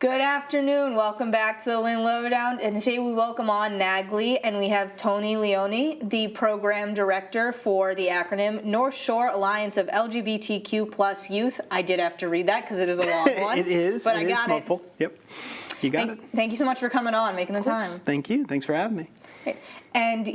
Good afternoon. Welcome back to the Lynn Lowdown. And today we welcome on NAGLY, and we have Tony Leone, the program director for the acronym North Shore Alliance of LGBTQ plus Youth. I did have to read that because it is a long one. It is. But it I is got mouthful. it. Yep. You got it. Thank you so much for coming on, making the time. Thank you. Thanks for having me. And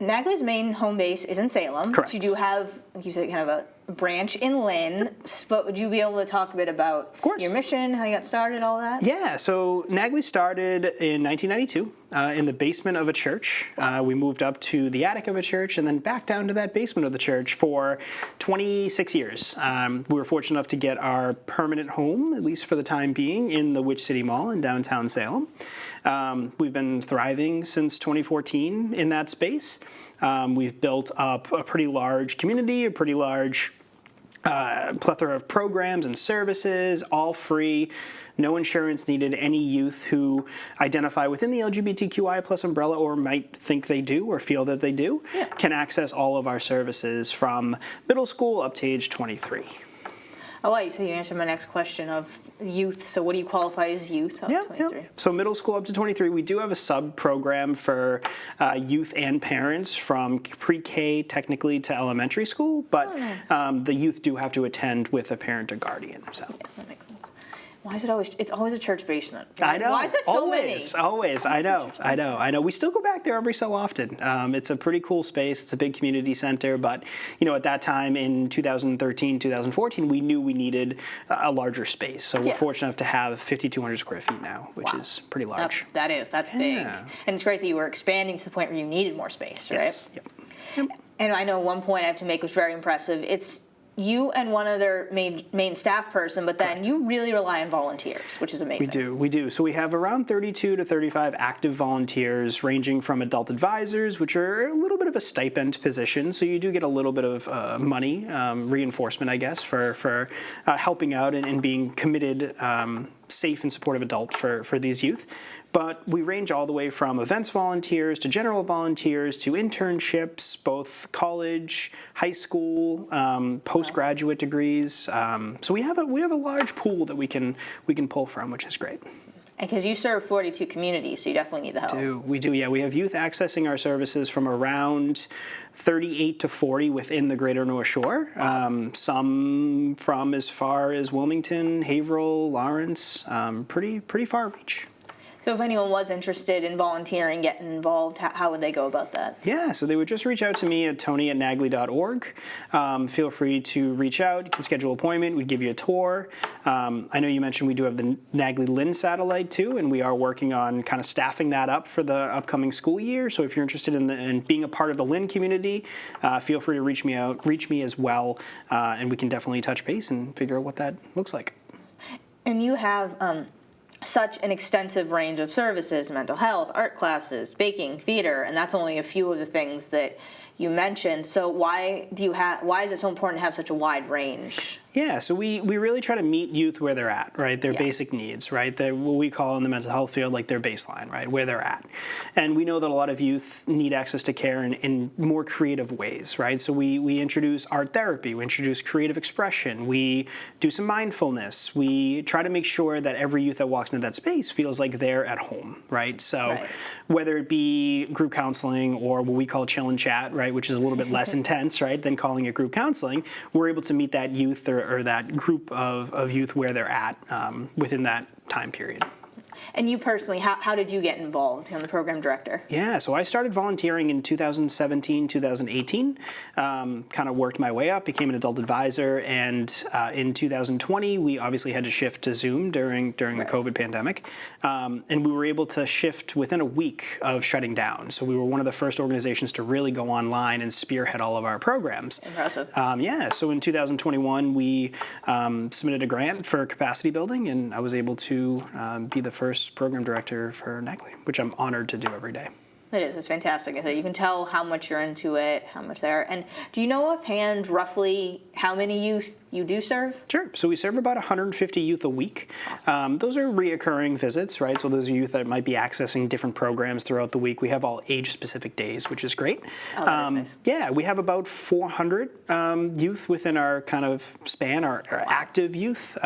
NAGLY's main home base is in Salem. Correct. But you do have, like you said, kind of a branch in Lynn. But would you be able to talk a bit about your mission, how you got started, all that? Yeah, so NAGLY started in 1992 in the basement of a church. We moved up to the attic of a church and then back down to that basement of the church for 26 years. We were fortunate enough to get our permanent home, at least for the time being, in the Witch City Mall in downtown Salem. We've been thriving since 2014 in that space. We've built up a pretty large community, a pretty large plethora of programs and services, all free, no insurance needed. Any youth who identify within the LGBTQI plus umbrella or might think they do or feel that they do can access all of our services from middle school up to age 23. I like, so you answered my next question of youth. So what do you qualify as youth up to 23? So middle school up to 23. We do have a sub-program for youth and parents from pre-K technically to elementary school, but the youth do have to attend with a parent or guardian. So. Yeah, that makes sense. Why is it always, it's always a church basement? I know. Why is it so many? Always. I know. We still go back there every so often. It's a pretty cool space. It's a big community center, but at that time in 2013, 2014, we knew we needed a larger space. So we're fortunate enough to have 5,200 square feet now, which is pretty large. That's big. And it's great that you were expanding to the point where you needed more space, right? Yes. Yep. And I know one point I have to make was very impressive. It's you and one other main staff person, but then you really rely on volunteers, which is amazing. We do. So we have around 32 to 35 active volunteers, ranging from adult advisors, which are a little bit of a stipend position, so you do get a little bit of money, reinforcement, I guess, for helping out and being committed, safe and supportive adult for these youth. But we range all the way from events volunteers to general volunteers to internships, both college, high school, postgraduate degrees. So we have a large pool that we can pull from, which is great. And because you serve 42 communities, so you definitely need the help. We do. We have youth accessing our services from around 38 to 40 within the greater North Shore. Some from as far as Wilmington, Haverhill, Lawrence, pretty far reach. So if anyone was interested in volunteering, getting involved, how would they go about that? Yeah, so they would just reach out to me at tony@nagly.org. Feel free to reach out. You can schedule an appointment. We'd give you a tour. I know you mentioned we do have the NAGLY Lynn satellite too, and we are working on kind of staffing that up for the upcoming school year. So if you're interested in being a part of the Lynn community, feel free to reach me as well, and we can definitely touch base and figure out what that looks like. And you have such an extensive range of services: mental health, art classes, baking, theater, and that's only a few of the things that you mentioned. So why is it so important to have such a wide range? Yeah, so we really try to meet youth where they're at, right? Their basic needs, right? What we call in the mental health field like their baseline, right? Where they're at. And we know that a lot of youth need access to care in more creative ways, right? So we introduce art therapy, we introduce creative expression, we do some mindfulness, we try to make sure that every youth that walks into that space feels like they're at home, right? So whether it be group counseling or what we call chill and chat, right, which is a little bit less intense, right, than calling it group counseling, we're able to meet that youth or that group of youth where they're at within that time period. And you personally, how did you get involved? I'm the program director. Yeah, so I started volunteering in 2017, 2018, kind of worked my way up, became an adult advisor, and in 2020, we obviously had to shift to Zoom during the COVID pandemic, and we were able to shift within a week of shutting down. So we were one of the first organizations to really go online and spearhead all of our programs. Impressive. So in 2021, we submitted a grant for capacity building, and I was able to be the first program director for NAGLY, which I'm honored to do every day. It is. It's fantastic. I think you can tell how much you're into it, how much there. And do you know offhand roughly how many youth you do serve? Sure. So we serve about 150 youth a week. Those are reoccurring visits, right? So those are youth that might be accessing different programs throughout the week. We have all age-specific days, which is great. Oh, that is nice. Yeah, we have about 400 youth within our kind of span, our active youth.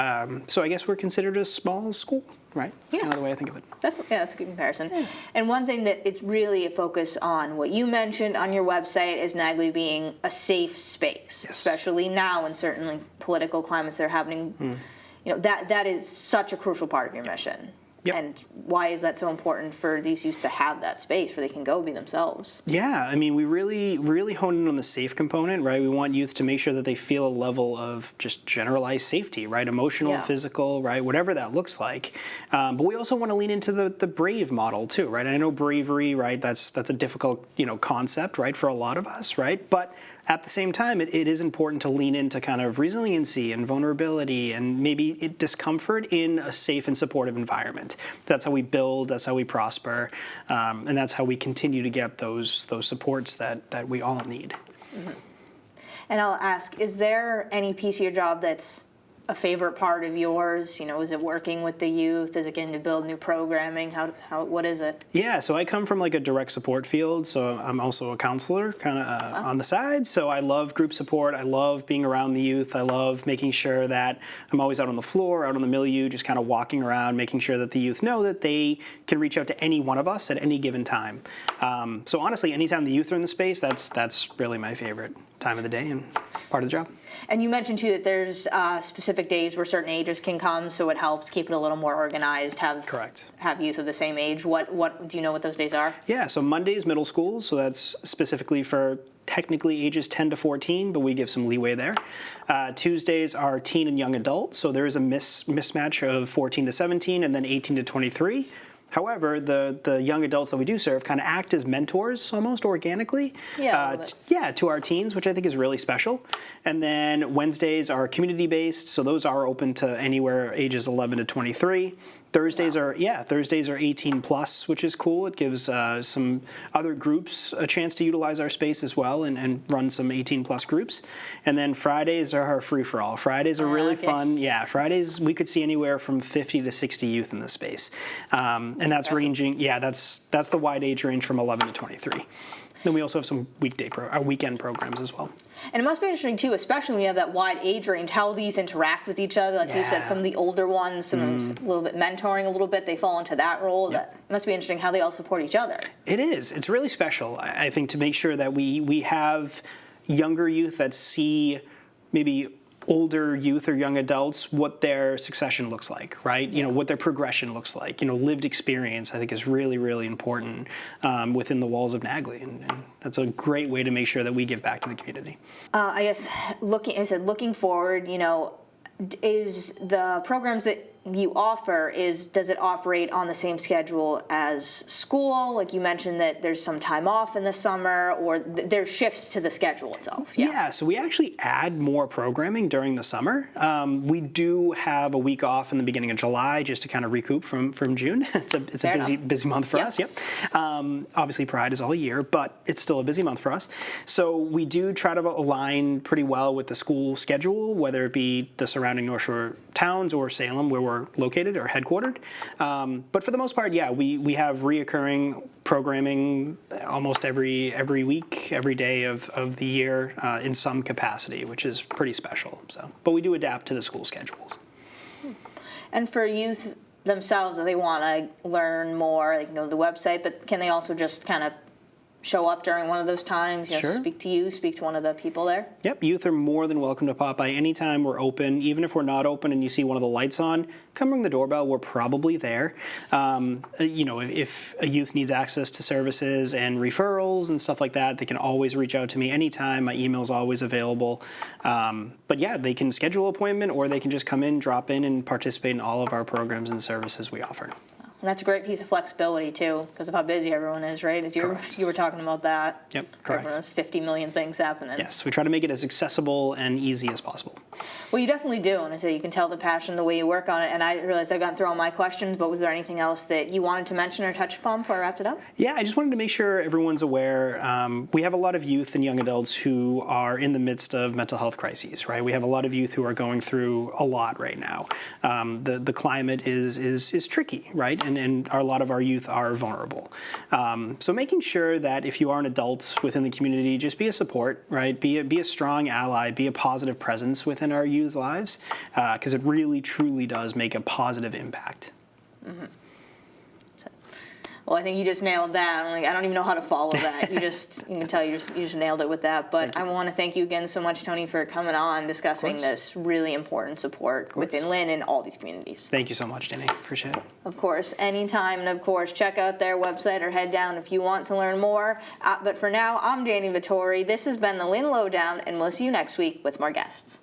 So I guess we're considered a small school, right? That's kind of the way I think of it. That's a good comparison. Yeah. And one thing that it's really a focus on, what you mentioned on your website, is NAGLY being a safe space, especially now in certainly political climates that are happening. You know, that is such a crucial part of your mission. Yep. And why is that so important for these youth to have that space where they can go be themselves? Yeah, I mean, we really hone in on the safe component, right? We want youth to make sure that they feel a level of just generalized safety, right? Emotional, physical, right? Whatever that looks like. But we also want to lean into the brave model too, right? And I know bravery, right? That's a difficult, concept, right, for a lot of us, right? But at the same time, it is important to lean into kind of resiliency and vulnerability and maybe discomfort in a safe and supportive environment. That's how we build, that's how we prosper, and that's how we continue to get those supports that we all need. Mm-hmm. And I'll ask, is there any piece of your job that's a favorite part of yours? Is it working with the youth? Is it getting to build new programming? What is it? Yeah, so I come from like a direct support field, so I'm also a counselor kind of on the side. So I love group support. I love being around the youth. I love making sure that I'm always out on the floor, out on the milieu, just kind of walking around, making sure that the youth know that they can reach out to any one of us at any given time. So honestly, anytime the youth are in the space, that's really my favorite time of the day and part of the job. And you mentioned too that there's specific days where certain ages can come, so it helps keep it a little more organized. Correct. Have youth of the same age. What do you know what those days are? Yeah, so Monday's middle school, so that's specifically for technically ages 10 to 14, but we give some leeway there. Tuesdays are teen and young adult, so there is a mismatch of 14 to 17 and then 18 to 23. However, the young adults that we do serve kind of act as mentors almost organically to our teens, which I think is really special. And then Wednesdays are community-based, so those are open to anywhere ages 11 to 23. Thursdays are 18 plus, which is cool. It gives some other groups a chance to utilize our space as well and run some 18 plus groups. And then Fridays are our free for all. Fridays are really fun. Yeah, Fridays we could see anywhere from 50 to 60 youth in the space, and that's ranging. Yeah, that's the wide age range from 11 to 23. Then we also have some weekend programs as well. And it must be interesting too, especially when you have that wide age range, how the youth interact with each other. Like you said, some of the older ones, some of them a little bit mentoring a little bit, they fall into that role. That must be interesting how they all support each other. It is. It's really special, I think, to make sure that we have younger youth that see maybe older youth or young adults, what their succession looks like, right? What their progression looks like. Lived experience, I think, is really, really important within the walls of NAGLY, and that's a great way to make sure that we give back to the community. I guess looking forward, is the programs that you offer, does it operate on the same schedule as school? Like you mentioned that there's some time off in the summer, or there's shifts to the schedule itself. Yeah, so we actually add more programming during the summer. We do have a week off in the beginning of July just to kind of recoup from June. It's a busy month for us. Obviously Pride is all year, but it's still a busy month for us. So we do try to align pretty well with the school schedule, whether it be the surrounding North Shore towns or Salem, where we're located or headquartered. But for the most part, we have reoccurring programming almost every week, every day of the year in some capacity, which is pretty special. But we do adapt to the school schedules. And for youth themselves, if they want to learn more, they can go to the website, but can they also just kind of show up during one of those times, speak to one of the people there? Yep, youth are more than welcome to pop by anytime we're open. Even if we're not open and you see one of the lights on, come ring the doorbell, we're probably there. If a youth needs access to services and referrals and stuff like that, they can always reach out to me anytime. My email's always available. But yeah, they can schedule an appointment, or they can just come in, drop in, and participate in all of our programs and services we offer. And that's a great piece of flexibility, too, because of how busy everyone is, right? As you were talking about that. Yep, correct. Everyone has 50 million things happening. Yes, we try to make it as accessible and easy as possible. Well, you definitely do, and so you can tell the passion, the way you work on it. And I realized I've gone through all my questions, but was there anything else that you wanted to mention or touch upon before I wrapped it up? Yeah, I just wanted to make sure everyone's aware. We have a lot of youth and young adults who are in the midst of mental health crises, right? We have a lot of youth who are going through a lot right now. The climate is tricky, right? And a lot of our youth are vulnerable. So making sure that if you are an adult within the community, just be a support, right? Be a strong ally, be a positive presence within our youth's lives, because it really, truly does make a positive impact. Mm-hmm. Well, I think you just nailed that. I don't even know how to follow that. You can tell you just nailed it with that. But I want to thank you again so much, Tony, for coming on, discussing this really important support within Lynn and all these communities. Thank you so much, Denny. Appreciate it. Of course, anytime. And of course, check out their website or head down if you want to learn more. But for now, I'm Danny Vittori. This has been the Lynn Lowdown, and we'll see you next week with more guests.